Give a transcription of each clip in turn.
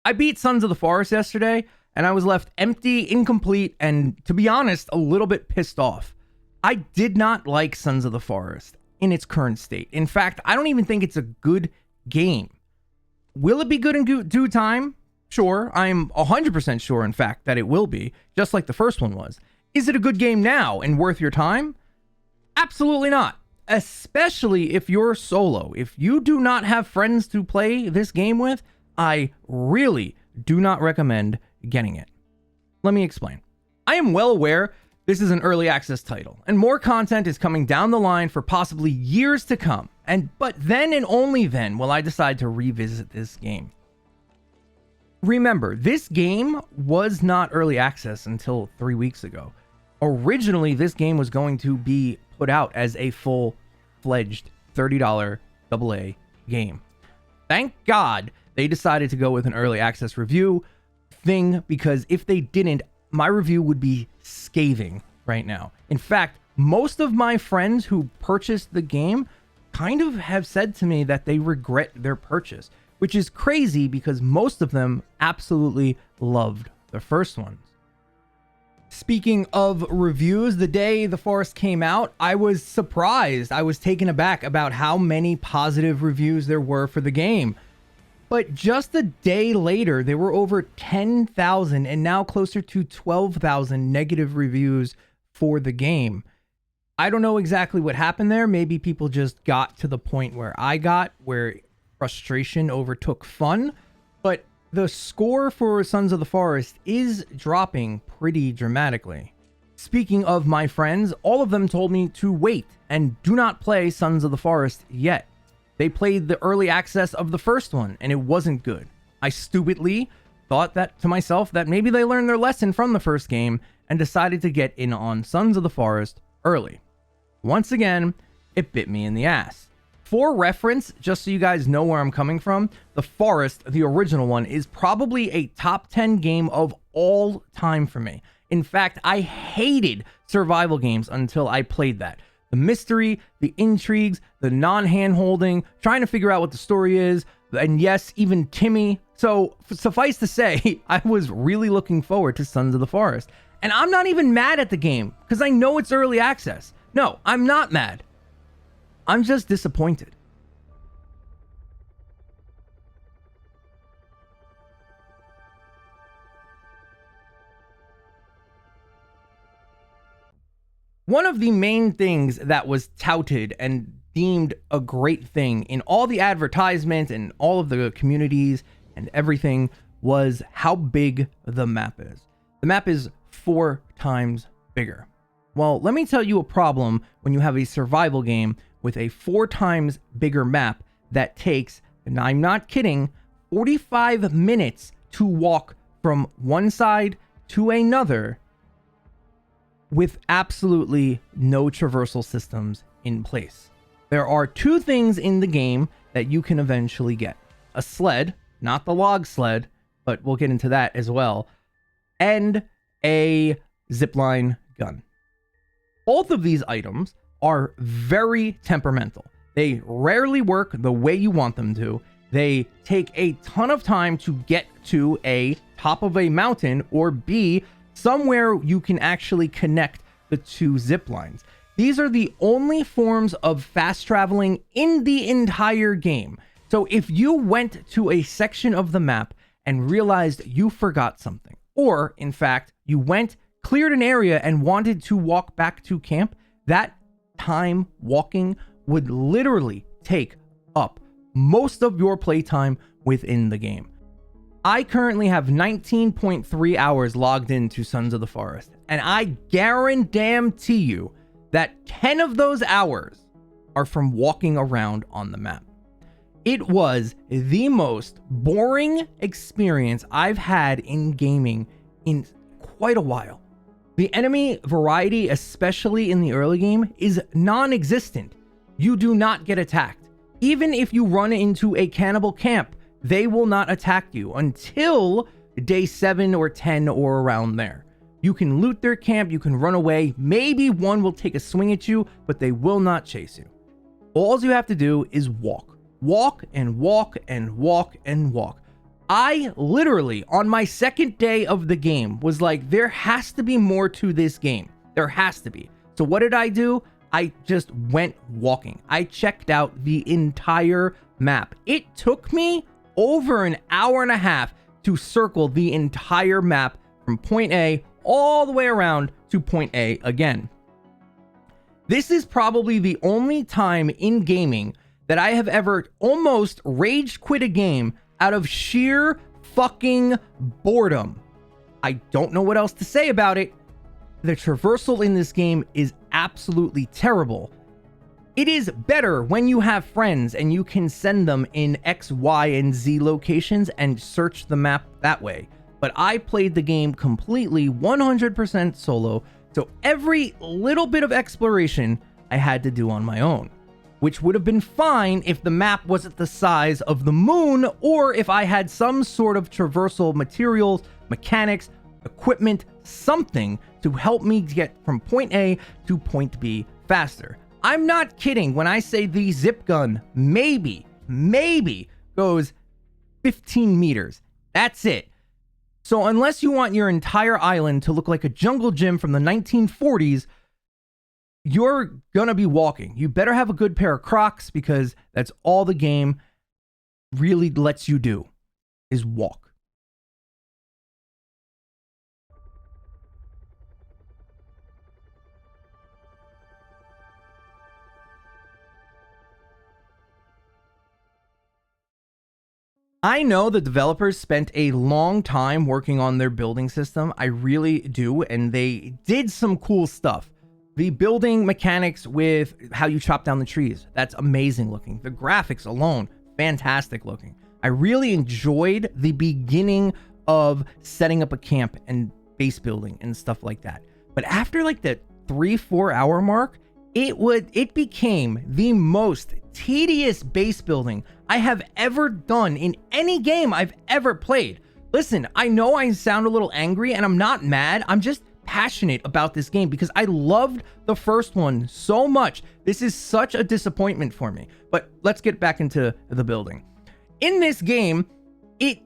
I beat Sons of the Forest yesterday, and I was left empty, incomplete, and to be honest, a little bit pissed off. I did not like Sons of the Forest in its current state. In fact, I don't even think it's a good game. Will it be good in due time? Sure. I'm 100% sure, in fact, that it will be, just like the first one was. Is it a good game now and worth your time? Absolutely not. Especially if you're solo. If you do not have friends to play this game with, I really do not recommend getting it. Let me explain. I am well aware this is an early access title, and more content is coming down the line for possibly years to come. But then and only then will I decide to revisit this game. Remember, this game was not early access until 3 weeks ago. Originally, this game was going to be put out as a full-fledged $30 AA game. Thank God they decided to go with an early access review thing, because if they didn't, my review would be scathing right now. In fact, most of my friends who purchased the game kind of have said to me that they regret their purchase, which is crazy because most of them absolutely loved the first ones. Speaking of reviews, the day The Forest came out, I was surprised. I was taken aback about how many positive reviews there were for the game. But just a day later, there were over 10,000 and now closer to 12,000 negative reviews for the game. I don't know exactly what happened there. Maybe people just got to the point where I got, where frustration overtook fun. But the score for Sons of the Forest is dropping pretty dramatically. Speaking of my friends, all of them told me to wait and do not play Sons of the Forest yet. They played the early access of the first one, and it wasn't good. I stupidly thought that to myself that maybe they learned their lesson from the first game and decided to get in on Sons of the Forest early. Once again, it bit me in the ass. For reference, just so you guys know where I'm coming from, The Forest, the original one, is probably a top 10 game of all time for me. In fact, I hated survival games until I played that. The mystery, the intrigues, the non-hand-holding, trying to figure out what the story is, and yes, even Timmy. So, suffice to say, I was really looking forward to Sons of the Forest. And I'm not even mad at the game, because I know it's early access. No, I'm not mad. I'm just disappointed. One of the main things that was touted and deemed a great thing in all the advertisements and all of the communities and everything was how big the map is. The map is 4 times bigger. Well, let me tell you a problem when you have a survival game with a 4 times bigger map that takes, and I'm not kidding, 45 minutes to walk from one side to another with absolutely no traversal systems in place. There are 2 things in the game that you can eventually get. A sled, not the log sled, but we'll get into that as well, and a zipline gun. Both of these items are very temperamental. They rarely work the way you want them to. They take a ton of time to get to A, top of a mountain, or B, somewhere you can actually connect the 2 zip lines. These are the only forms of fast traveling in the entire game. So if you went to a section of the map and realized you forgot something, or in fact, you went, cleared an area and wanted to walk back to camp, that time walking would literally take up most of your playtime within the game. I currently have 19.3 hours logged into Sons of the Forest, and I guarantee you that 10 of those hours are from walking around on the map. It was the most boring experience I've had in gaming in quite a while. The enemy variety, especially in the early game, is non-existent. You do not get attacked. Even if you run into a cannibal camp, they will not attack you until day 7 or 10 or around there. You can loot their camp, you can run away, maybe one will take a swing at you, but they will not chase you. All you have to do is walk. Walk and walk and walk and walk. I literally, on my second day of the game, was like, there has to be more to this game. There has to be. So what did I do? I just went walking. I checked out the entire map. It took me over an hour and a half to circle the entire map from point A all the way around to point A again. This is probably the only time in gaming that I have ever almost rage quit a game out of sheer fucking boredom. I don't know what else to say about it. The traversal in this game is absolutely terrible. It is better when you have friends and you can send them in X, Y, and Z locations and search the map that way. But I played the game completely 100% solo, so every little bit of exploration I had to do on my own, which would have been fine if the map wasn't the size of the moon, or if I had some sort of traversal materials, mechanics, equipment, something to help me get from point A to point B faster. I'm not kidding when I say the zip gun maybe goes 15 meters. That's it. So unless you want your entire island to look like a jungle gym from the 1940s, you're gonna be walking. You better have a good pair of Crocs, because that's all the game really lets you do, is walk. I know the developers spent a long time working on their building system. I really do. And they did some cool stuff. The building mechanics with how you chop down the trees, that's amazing looking. The graphics alone, fantastic looking. I really enjoyed the beginning of setting up a camp and base building and stuff like that. But after like the 3-4 hour mark, it became the most tedious base building I have ever done in any game I've ever played. Listen, I know I sound a little angry, and I'm not mad. I'm just passionate about this game because I loved the first one so much. This is such a disappointment for me. But let's get back into the building. In this game, it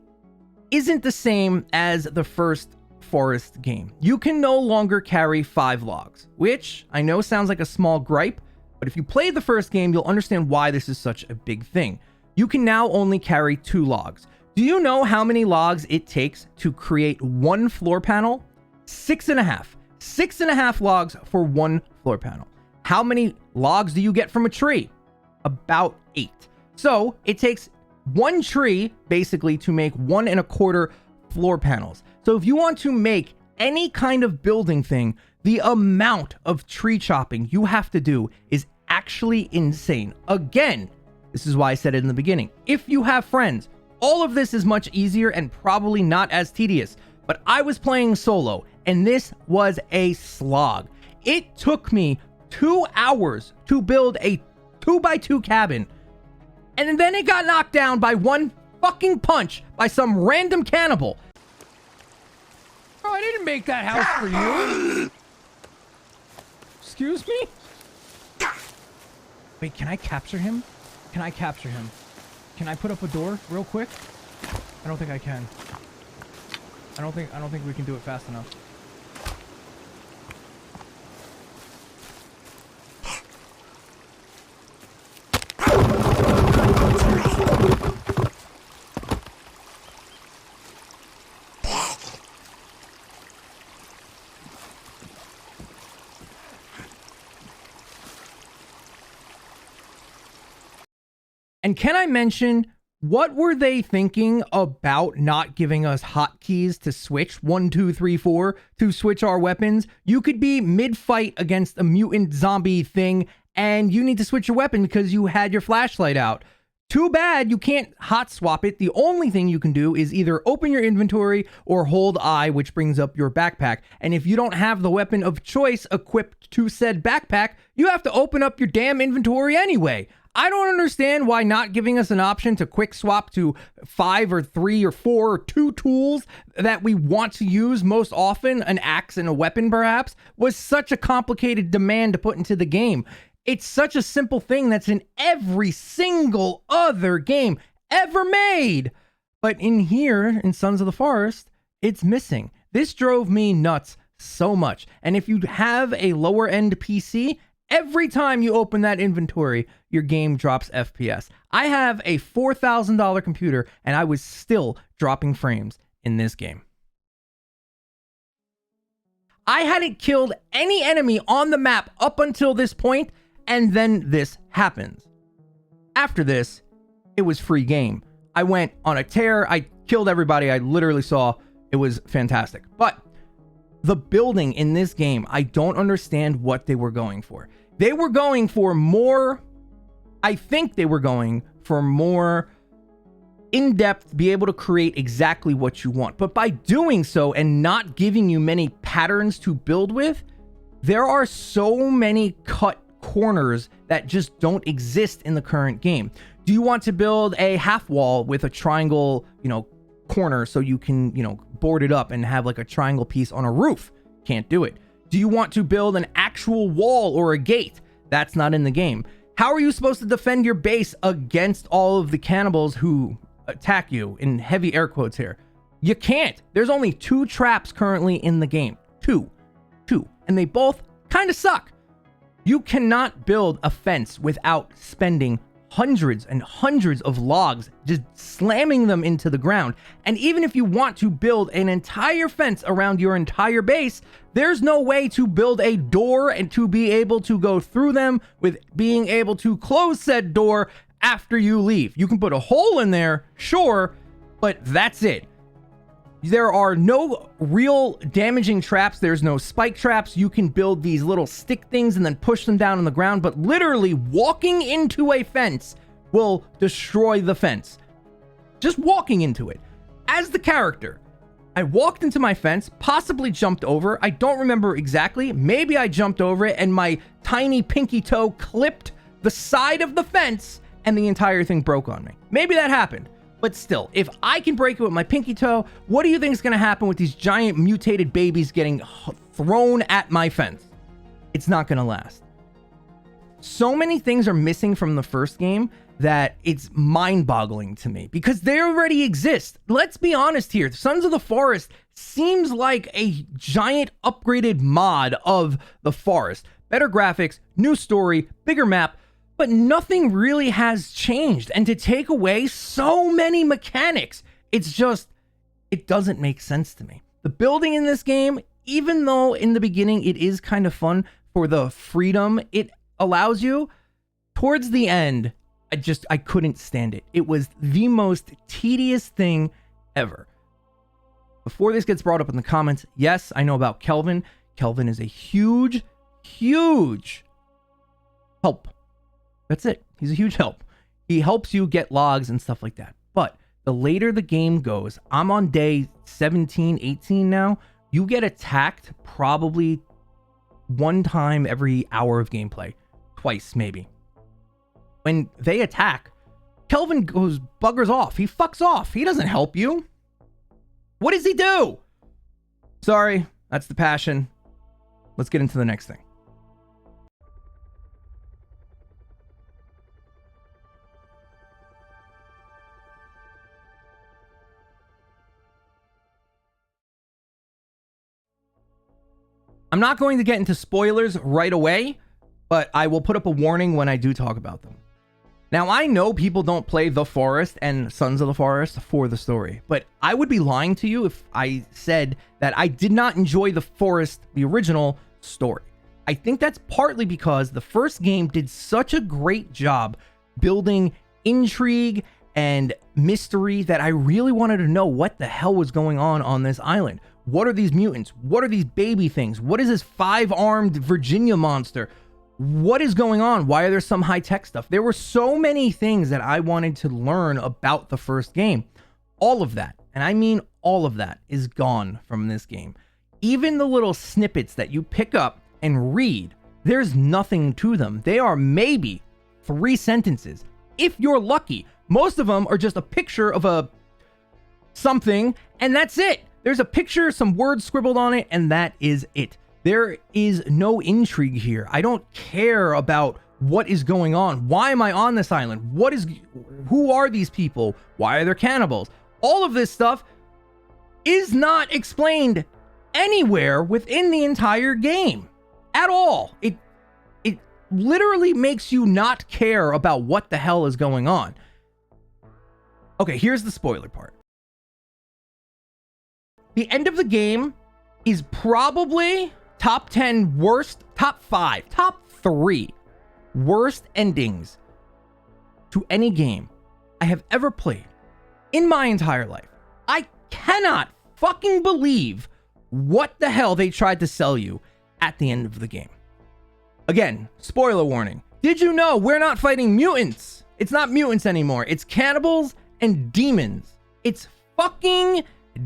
isn't the same as the first forest game. You can no longer carry 5 logs, which I know sounds like a small gripe, but if you played the first game, you'll understand why this is such a big thing. You can now only carry 2 logs. Do you know how many logs it takes to create 1 floor panel? 6.5. 6.5 logs for 1 floor panel. How many logs do you get from a tree? About 8. So it takes 1 tree basically to make 1.25 floor panels. So if you want to make any kind of building thing, the amount of tree chopping you have to do is actually insane. Again, this is why I said it in the beginning. If you have friends, all of this is much easier and probably not as tedious. But I was playing solo, and this was a slog. It took me 2 hours to build a 2x2 cabin, and then it got knocked down by 1 fucking punch by some random cannibal. Bro, I didn't make that house for you. Excuse me? Wait, can I capture him? Can I capture him? Can I put up a door real quick? I don't think I can. I don't think we can do it fast enough. And can I mention, what were they thinking about not giving us hotkeys to switch 1, 2, 3, 4 to switch our weapons? You could be mid-fight against a mutant zombie thing and you need to switch your weapon because you had your flashlight out. Too bad you can't hot swap it. The only thing you can do is either open your inventory or hold I, which brings up your backpack. And if you don't have the weapon of choice equipped to said backpack, you have to open up your damn inventory anyway. I don't understand why not giving us an option to quick swap to 5 or 3 or 4 or 2 tools that we want to use most often, an axe and a weapon perhaps, was such a complicated demand to put into the game. It's such a simple thing that's in every single other game ever made. But in here, in Sons of the Forest, it's missing. This drove me nuts so much. And if you have a lower end PC, every time you open that inventory, your game drops FPS. I have a $4,000 computer and I was still dropping frames in this game. I hadn't killed any enemy on the map up until this point, and then this happens. After this, it was free game. I went on a tear. I killed everybody I literally saw. It was fantastic. But the building in this game, I don't understand what they were going for. They were going for more, I think they were going for more in-depth, be able to create exactly what you want. But by doing so and not giving you many patterns to build with, there are so many cut corners that just don't exist in the current game. Do you want to build a half wall with a triangle, corner so you can, board it up and have like a triangle piece on a roof? Can't do it. Do you want to build an actual wall or a gate? That's not in the game. How are you supposed to defend your base against all of the cannibals who attack you, in heavy air quotes here? You can't. There's only 2 traps currently in the game. Two. And they both kind of suck. You cannot build a fence without spending hundreds and hundreds of logs, just slamming them into the ground. And even if you want to build an entire fence around your entire base, there's no way to build a door and to be able to go through them with being able to close said door after you leave. You can put a hole in there, sure, but that's it. There are no real damaging traps. There's no spike traps. You can build these little stick things and then push them down on the ground, but literally walking into a fence will destroy the fence. Just walking into it. As the character, I walked into my fence, possibly jumped over. I don't remember exactly. Maybe I jumped over it and my tiny pinky toe clipped the side of the fence and the entire thing broke on me. Maybe that happened. But still, if I can break it with my pinky toe, what do you think is going to happen with these giant mutated babies getting thrown at my fence? It's not going to last. So many things are missing from the first game that it's mind-boggling to me because they already exist. Let's be honest here. Sons of the Forest seems like a giant upgraded mod of the Forest. Better graphics, new story, bigger map, but nothing really has changed. And to take away so many mechanics, it doesn't make sense to me. The building in this game, even though in the beginning it is kind of fun for the freedom it allows you, towards the end, I couldn't stand it. It was the most tedious thing ever. Before this gets brought up in the comments, yes, I know about Kelvin. Kelvin is a huge, huge help. That's it. He's a huge help. He helps you get logs and stuff like that. But the later the game goes, I'm on day 17, 18 now. You get attacked probably one time every hour of gameplay. Twice, maybe. When they attack, Kelvin goes buggers off. He fucks off. He doesn't help you. What does he do? Sorry, that's the passion. Let's get into the next thing. I'm not going to get into spoilers right away, but I will put up a warning when I do talk about them. Now, I know people don't play The Forest and Sons of the Forest for the story, but I would be lying to you if I said that I did not enjoy The Forest, the original story. I think that's partly because the first game did such a great job building intrigue and mystery that I really wanted to know what the hell was going on this island. What are these mutants? What are these baby things? What is this 5-armed Virginia monster? What is going on? Why are there some high-tech stuff? There were so many things that I wanted to learn about the first game. All of that, and I mean all of that, is gone from this game. Even the little snippets that you pick up and read, there's nothing to them. They are maybe 3 sentences, if you're lucky. Most of them are just a picture of a something, and that's it. There's a picture, some words scribbled on it, and that is it. There is no intrigue here. I don't care about what is going on. Why am I on this island? Who are these people? Why are there cannibals? All of this stuff is not explained anywhere within the entire game at all. It literally makes you not care about what the hell is going on. Okay, here's the spoiler part. The end of the game is probably top 10 worst, top 5, top 3 worst endings to any game I have ever played in my entire life. I cannot fucking believe what the hell they tried to sell you at the end of the game. Again, spoiler warning. Did you know we're not fighting mutants? It's not mutants anymore. It's cannibals and demons. It's fucking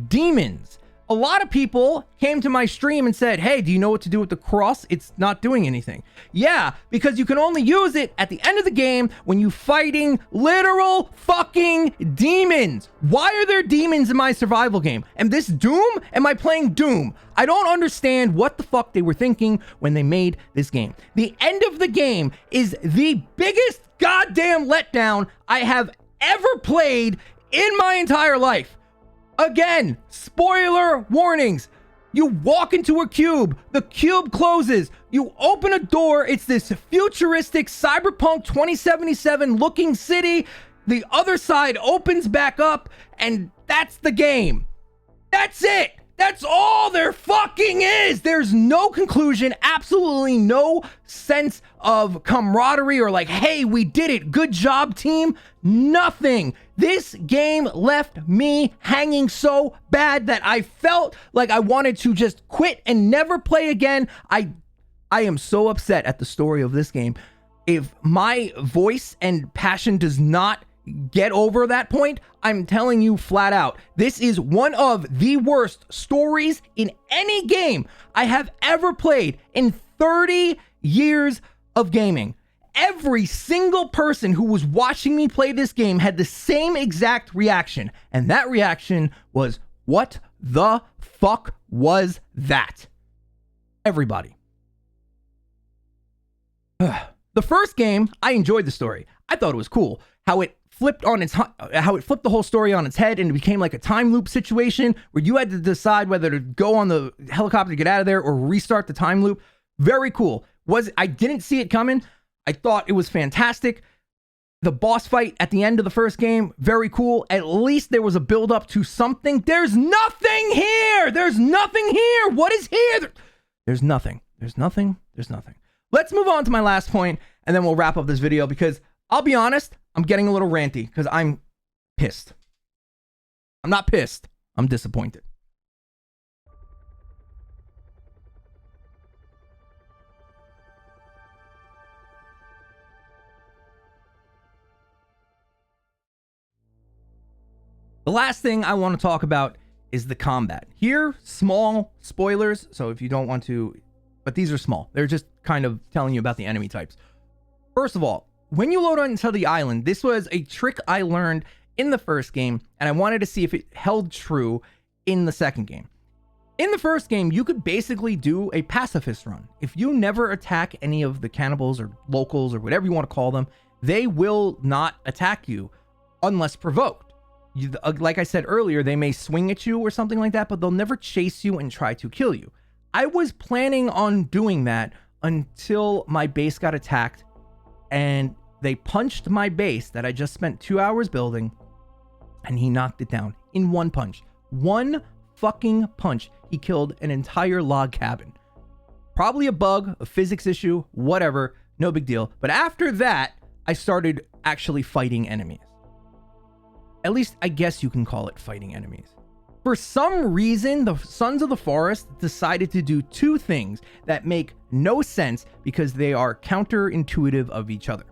demons. A lot of people came to my stream and said, hey, do you know what to do with the cross? It's not doing anything. Yeah, because you can only use it at the end of the game when you're fighting literal fucking demons. Why are there demons in my survival game? Am this Doom? Am I playing Doom? I don't understand what the fuck they were thinking when they made this game. The end of the game is the biggest goddamn letdown I have ever played in my entire life. Again, spoiler warnings. You walk into a cube, the cube closes, you open a door, it's this futuristic cyberpunk 2077 looking city, the other side opens back up, and that's the game. That's it. That's all there fucking is. There's no conclusion, absolutely no sense of camaraderie or like, hey, we did it, good job, team. Nothing. This game left me hanging so bad that I felt like I wanted to just quit and never play again. I am so upset at the story of this game. If my voice and passion does not get over that point, I'm telling you flat out, this is one of the worst stories in any game I have ever played in 30 years of gaming. Every single person who was watching me play this game had the same exact reaction, and that reaction was, what the fuck was that? Everybody. The first game, I enjoyed the story. I thought it was cool how it flipped the whole story on its head and it became like a time loop situation where you had to decide whether to go on the helicopter to get out of there or restart the time loop. Very cool. I didn't see it coming. I thought it was fantastic. The boss fight at the end of the first game, very cool. At least there was a build up to something. There's nothing here. There's nothing here. What is here? There's nothing. There's nothing. There's nothing. Let's move on to my last point and then we'll wrap up this video because I'll be honest, I'm getting a little ranty because I'm pissed. I'm not pissed. I'm disappointed. The last thing I want to talk about is the combat. Here, small spoilers, so if you don't want to, but these are small. They're just kind of telling you about the enemy types. First of all, when you load onto the island, this was a trick I learned in the first game, and I wanted to see if it held true in the second game. In the first game, you could basically do a pacifist run. If you never attack any of the cannibals or locals or whatever you want to call them, they will not attack you unless provoked. Like I said earlier, they may swing at you or something like that, but they'll never chase you and try to kill you. I was planning on doing that until my base got attacked and they punched my base that I just spent 2 hours building and he knocked it down in one punch. One fucking punch. He killed an entire log cabin. Probably a bug, a physics issue, whatever, no big deal. But after that, I started actually fighting enemies. At least I guess you can call it fighting enemies. For some reason, the Sons of the Forest decided to do two things that make no sense because they are counterintuitive of each other.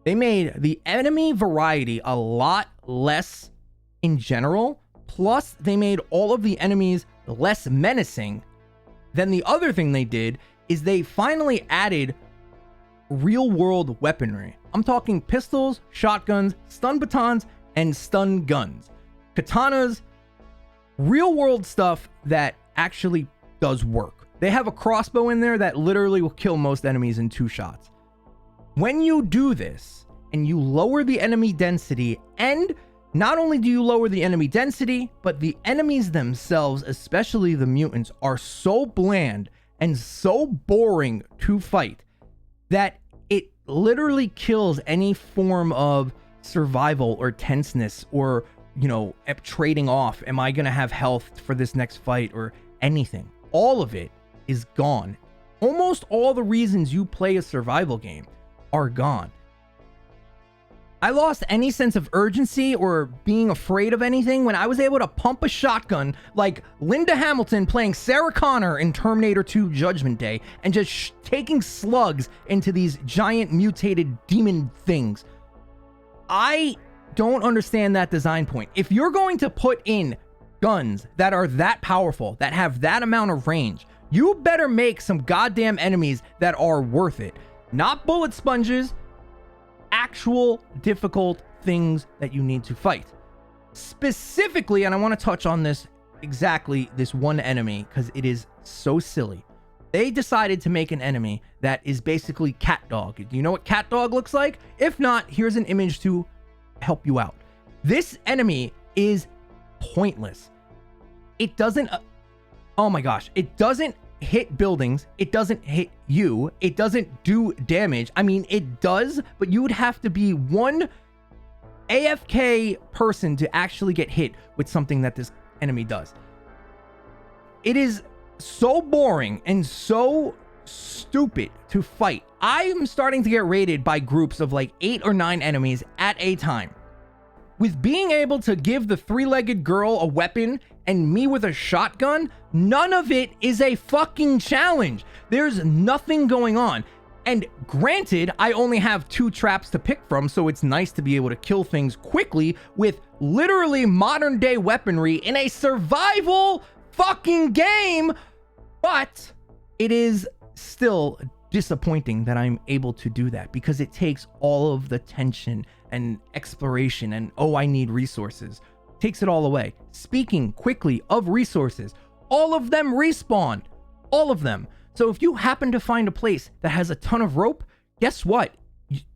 They made the enemy variety a lot less in general, plus they made all of the enemies less menacing. Then the other thing they did is they finally added real world weaponry. I'm talking pistols, shotguns, stun batons, and stun guns. Katanas, real world stuff that actually does work. They have a crossbow in there that literally will kill most enemies in 2 shots. When you do this and you lower the enemy density and Not only do you lower the enemy density, but the enemies themselves, especially the mutants, are so bland and so boring to fight that it literally kills any form of survival or tenseness or, you know, trading off. Am I going to have health for this next fight or anything? All of it is gone. Almost all the reasons you play a survival game are gone. I lost any sense of urgency or being afraid of anything when I was able to pump a shotgun like Linda Hamilton playing Sarah Connor in Terminator 2 Judgment Day and just taking slugs into these giant mutated demon things. I don't understand that design point. If you're going to put in guns that are that powerful, that have that amount of range, you better make some goddamn enemies that are worth it. Not bullet sponges, actual difficult things that you need to fight. Specifically, and I want to touch on this exactly, this one enemy, because it is so silly. They decided to make an enemy that is basically cat dog. Do you know what cat dog looks like? If not, here's an image to help you out. This enemy is pointless. It doesn't, oh my gosh, it doesn't hit buildings, it doesn't hit you, it doesn't do damage. I mean, it does, but you would have to be one AFK person to actually get hit with something that this enemy does. It is so boring and so stupid to fight. I'm starting to get raided by groups of like 8 or 9 enemies at a time. With being able to give the 3-legged girl a weapon and me with a shotgun, none of it is a fucking challenge. There's nothing going on. And granted, I only have 2 traps to pick from, so it's nice to be able to kill things quickly with literally modern day weaponry in a survival fucking game, but it is still disappointing that I'm able to do that because it takes all of the tension and exploration and, oh, I need resources. Takes it all away. Speaking quickly of resources, all of them respawn. All of them. So if you happen to find a place that has a ton of rope, guess what?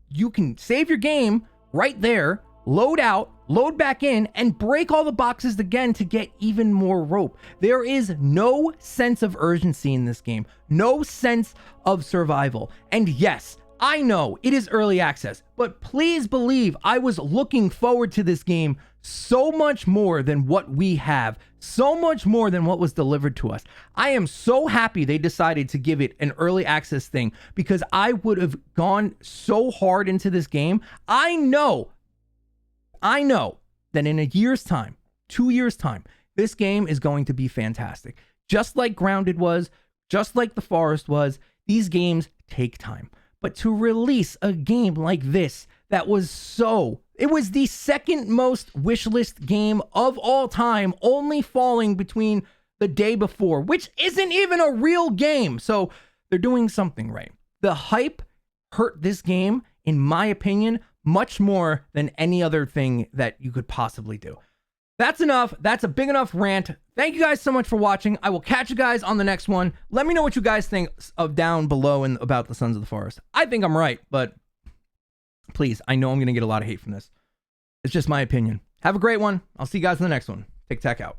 You can save your game right there, load out, load back in, and break all the boxes again to get even more rope. There is no sense of urgency in this game. No sense of survival. And yes, I know it is early access, but please believe I was looking forward to this game so much more than what we have, so much more than what was delivered to us. I am so happy they decided to give it an early access thing because I would have gone so hard into this game. I know that in a year's time, 2 years' time, this game is going to be fantastic. Just like Grounded was, just like The Forest was, these games take time. But to release a game like this that was it was the second most wishlist game of all time, only falling between The Day Before, which isn't even a real game. So they're doing something right. The hype hurt this game, in my opinion, much more than any other thing that you could possibly do. That's enough. That's a big enough rant. Thank you guys so much for watching. I will catch you guys on the next one. Let me know what you guys think of down below and about the Sons of the Forest. I think I'm right, but please, I know I'm going to get a lot of hate from this. It's just my opinion. Have a great one. I'll see you guys in the next one. Tic Tac out.